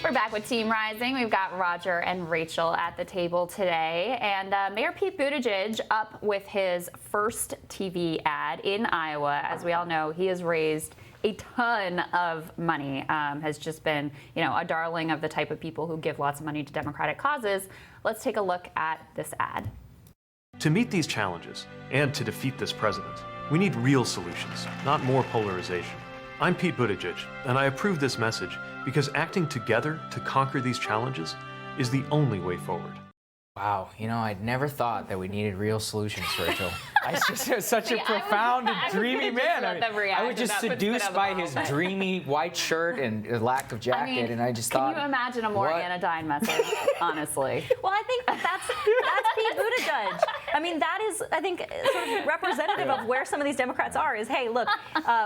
We're back with Team Rising. We've got Roger and Rachel at the table today. And Mayor Pete Buttigieg up with his first TV ad in Iowa. As we all know, he has raised a ton of money, has just been, a darling of the type of people who give lots of money to Democratic causes. Let's take a look at this ad. To meet these challenges and to defeat this president, we need real solutions, not more polarization. I'm Pete Buttigieg, and I approve this message because acting together to conquer these challenges is the only way forward. Wow, I'd never thought that we needed real solutions, Rachel. I just such a profound and dreamy man. I was just seduced by his dreamy white shirt and lack of jacket, and I just thought. Can you imagine a more anodyne message, honestly? Well, I think that's Pete Buttigieg. That is, I think, sort of representative of where some of these Democrats are. Is hey, look,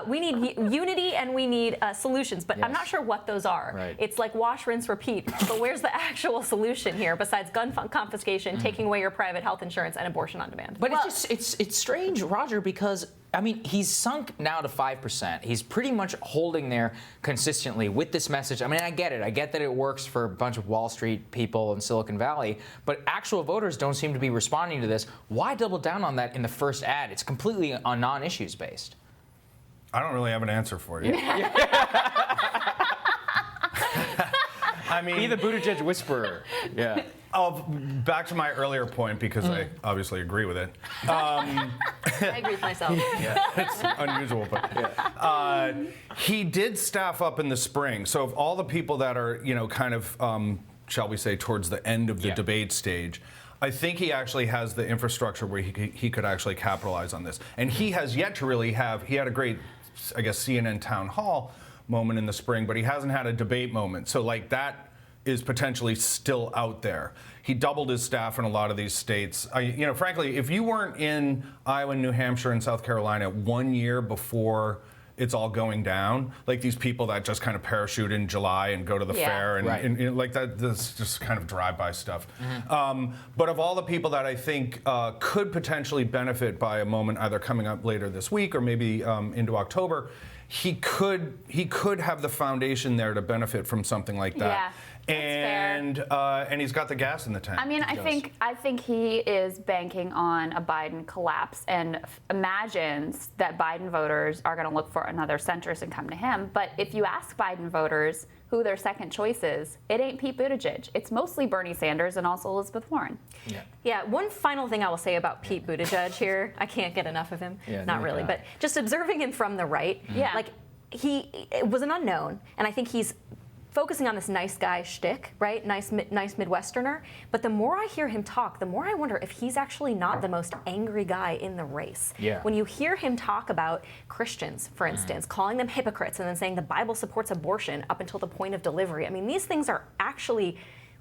we need unity and we need solutions, but I'm not sure what those are. Right. It's like wash, rinse, repeat. But where's the actual solution here besides gun confiscation, taking away your private health insurance, and abortion on demand? But it's strange, Roger, because he's sunk now to 5%. He's pretty much holding there consistently with this message. I get it. I get that it works for a bunch of Wall Street people in Silicon Valley, but actual voters don't seem to be responding to this. Why double down on that in the first ad? It's completely on non-issues based. I don't really have an answer for you. Be the Buttigieg whisperer. Yeah. Back to my earlier point, because I obviously agree with it. I agree with myself. Yeah, it's unusual, but he did staff up in the spring. So of all the people that are, shall we say, towards the end of the debate stage, I think he actually has the infrastructure where he could actually capitalize on this. And he has yet to really he had a great, I guess, CNN town hall moment in the spring, but he hasn't had a debate moment. So that is potentially still out there. He doubled his staff in a lot of these states. Frankly, if you weren't in Iowa, New Hampshire, and South Carolina 1 year before it's all going down, like these people that just kind of parachute in July and go to the fair and like that, this just kind of drive-by stuff. But of all the people that I think could potentially benefit by a moment either coming up later this week or maybe into October, he could have the foundation there to benefit from something like that. Yeah. And he's got the gas in the tank. I think he is banking on a Biden collapse and imagines that Biden voters are going to look for another centrist and come to him. But if you ask Biden voters who their second choice is, it ain't Pete Buttigieg. It's mostly Bernie Sanders and also Elizabeth Warren. Yeah. One final thing I will say about Pete Buttigieg here. I can't get enough of him. Not really, but just observing him from the right. Like he was an unknown, and I think he's focusing on this nice guy shtick, right? Nice Midwesterner. But the more I hear him talk, the more I wonder if he's actually not the most angry guy in the race. Yeah. When you hear him talk about Christians, for instance, calling them hypocrites and then saying the Bible supports abortion up until the point of delivery. These things are actually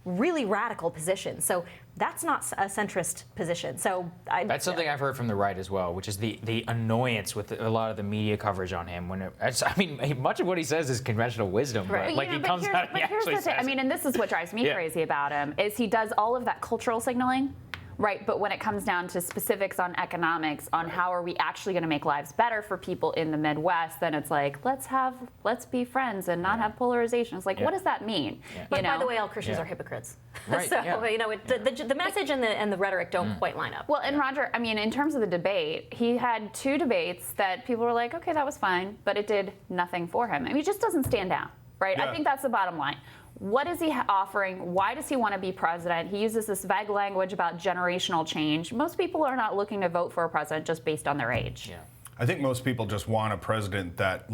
really radical positions. So that's not a centrist position. So that's something I've heard from the right as well, which is the annoyance with a lot of the media coverage on him. Much of what he says is conventional wisdom, right. But he comes out and he actually says it. And this is what drives me crazy about him, is he does all of that cultural signaling. Right, but when it comes down to specifics on economics, on how are we actually going to make lives better for people in the Midwest, then it's like, let's be friends and not have polarization. It's like, what does that mean? But by the way, all Christians are hypocrites. Right, so the message and the rhetoric don't quite line up. Well, and Roger, in terms of the debate, he had 2 debates that people were like, okay, that was fine, but it did nothing for him. He just doesn't stand out, right? I think that's the bottom line. What is he offering? Why does he want to be president? He uses this vague language about generational change. Most people are not looking to vote for a president just based on their age. Yeah. I think most people just want a president that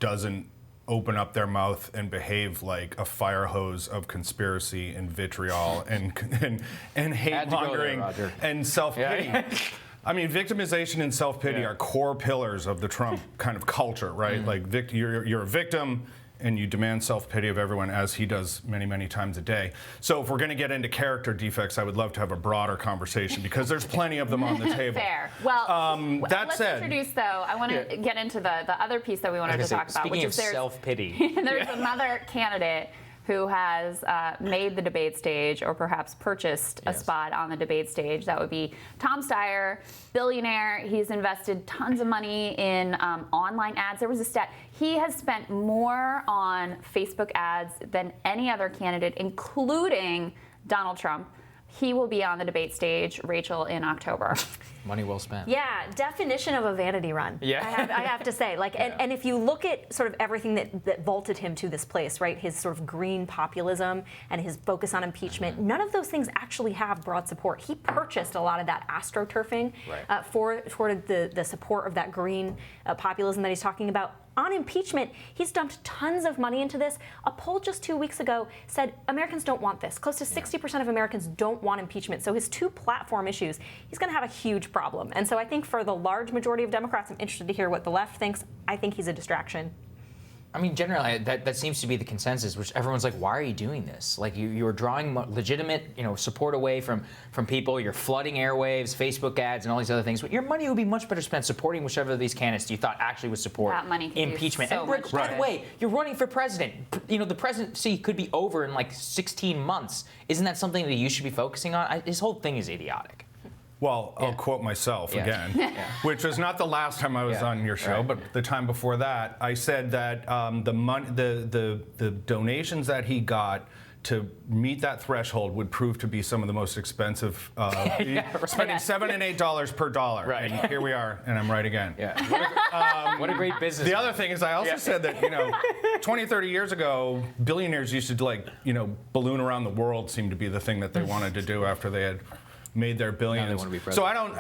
doesn't open up their mouth and behave like a fire hose of conspiracy and vitriol and hate mongering and self-pity. Victimization and self-pity are core pillars of the Trump kind of culture, right? You're a victim, and you demand self-pity of everyone, as he does many, many times a day. So if we're going to get into character defects, I would love to have a broader conversation, because there's plenty of them on the table. Fair. Well, let's said, introduce, though, I want to get into the other piece that we wanted to talk about, which is self-pity. there's another candidate who has made the debate stage or perhaps purchased a spot on the debate stage. That would be Tom Steyer, billionaire. He's invested tons of money in online ads. There was a stat. He has spent more on Facebook ads than any other candidate, including Donald Trump. He will be on the debate stage, Rachel, in October. Money well spent. Yeah, definition of a vanity run. Yeah. I have to say, like, and if you look at sort of everything that vaulted him to this place, right? His sort of green populism and his focus on impeachment, none of those things actually have broad support. He purchased a lot of that astroturfing for the support of that green populism that he's talking about. On impeachment, he's dumped tons of money into this. A poll just 2 weeks ago said Americans don't want this. Close to 60% of Americans don't want impeachment. So his two platform issues, he's going to have a huge problem. And so I think for the large majority of Democrats, I'm interested to hear what the left thinks. I think he's a distraction. I mean, generally, that seems to be the consensus, which everyone's like, why are you doing this? Like, you're drawing legitimate, support away from people. You're flooding airwaves, Facebook ads, and all these other things. But your money would be much better spent supporting whichever of these candidates you thought actually would support that money can impeachment. Do so and by the way, you're running for president. The presidency could be over in like 16 months. Isn't that something that you should be focusing on? This whole thing is idiotic. Well, I'll quote myself again, which was not the last time I was on your show, but the time before that. I said that the donations that he got to meet that threshold would prove to be some of the most expensive. Spending $7 and $8 per dollar, and here we are, and I'm right again. What a great business. The other thing is, I also said that 20, 30 years ago, billionaires used to balloon around the world. Seemed to be the thing that they wanted to do after they had made their billions. Now they want to be so president.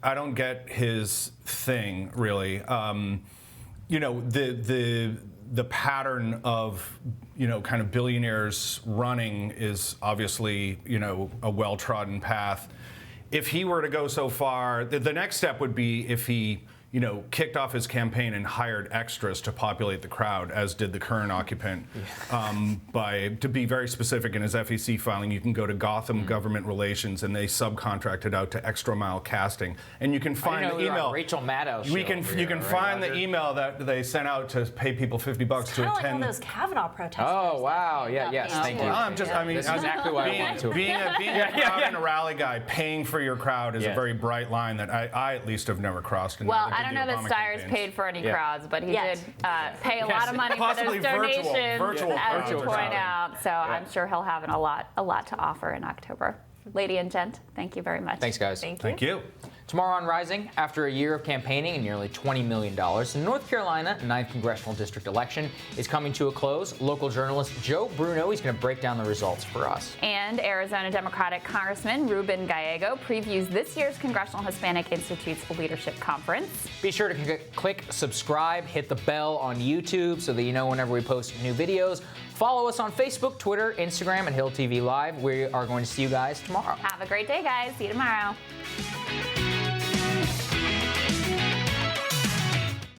I don't get his thing really. The pattern of kind of billionaires running is obviously a well-trodden path. If he were to go so far, the next step would be if he kicked off his campaign and hired extras to populate the crowd, as did the current occupant. To be very specific, in his FEC filing, you can go to Gotham Government Relations, and they subcontracted out to Extra Mile Casting, and you can find the email. Rachel Maddow. You can find the email that they sent out to pay people $50 to attend. Like all those Kavanaugh protesters. Oh wow! Yes, thank you. This is exactly why I wanted to. Being a crowd and a rally guy, paying for your crowd is a very bright line that I at least have never crossed. Well, I don't know that Steyer's paid for any crowds, but he did pay a lot of money for those donations, as you point out. So I'm sure he'll have a lot to offer in October. Lady and gent, thank you very much. Thanks, guys. Thank you. Tomorrow on Rising, after a year of campaigning and nearly $20 million, the North Carolina 9th Congressional District election is coming to a close. Local journalist Joe Bruno is going to break down the results for us. And Arizona Democratic Congressman Ruben Gallego previews this year's Congressional Hispanic Institute's Leadership Conference. Be sure to click subscribe, hit the bell on YouTube so that you know whenever we post new videos. Follow us on Facebook, Twitter, Instagram, and Hill TV Live. We are going to see you guys tomorrow. Have a great day, guys. See you tomorrow.